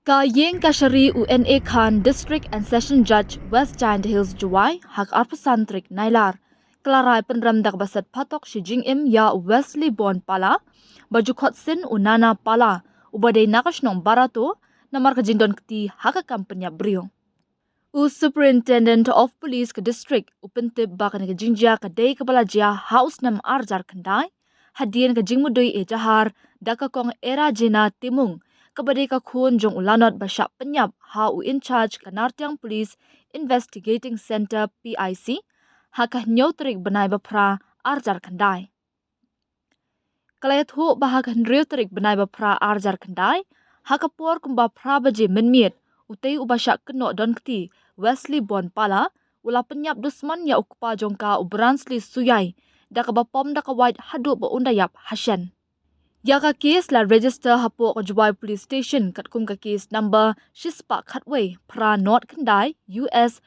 Ka yeng kashari UNA Khan District and Session Judge West Giant Hills Juwai hak arpasantrik nailar. Kelarai penramdak basat phatok si jingim ya Weslyborn Pala baju khotsin unana Pala ubadai nakashnong barato namar kajindon kti hak kampanya briew. Superintendent of Police ke district upentip bakan ke jingja ke day kepalaja house nam arjar kendai hadian ke jingmudui jahar daka kong era jena timung kabadai ka khun jong ulanot basyak pyniap ha in charge kanartiang police investigating center PIC hakah nyotrik benai bapra arjar kendai. Kalayat hu bahag hendriotrik benai bapra arjar kendai hakapor kumba pra baje menmiet utai ubasyak kenok don kti Weslyborn Pala ula penyap dusman ya ukpa jongka ubransli suyai daka bapom daka white hadu ba undayap hasyan. Ya ka kes la register hapo ko Juwai Police Station kat kum ka kes number Shispa Khatway pra North Kendai US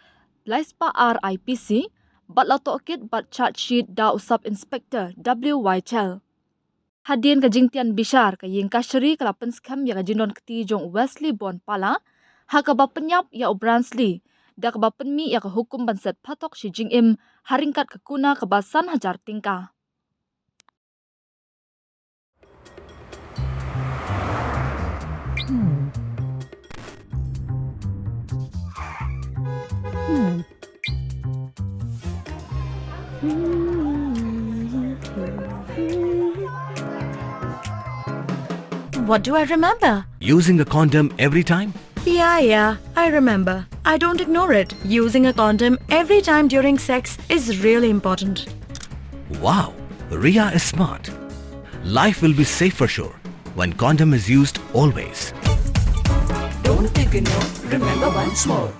Laispa RIPC bat la tokit bat charge sheet da usab inspector WY Chel. Hadien ka jingtian bishar ka yeng kashari kala penskam ya ka jinon kti jong Weslyborn Pala haka ba penyap ya ubransli da ka ba penmi ya ka hukum bansat phatok si jingim haringkat ka kuna ka basan hajar tingka. What do I remember? Using a condom every time? Yeah, I remember. I don't ignore it. Using a condom every time during sex is really important. Wow, Ria is smart. Life will be safe for sure when condom is used always. Don't take a note, remember once more.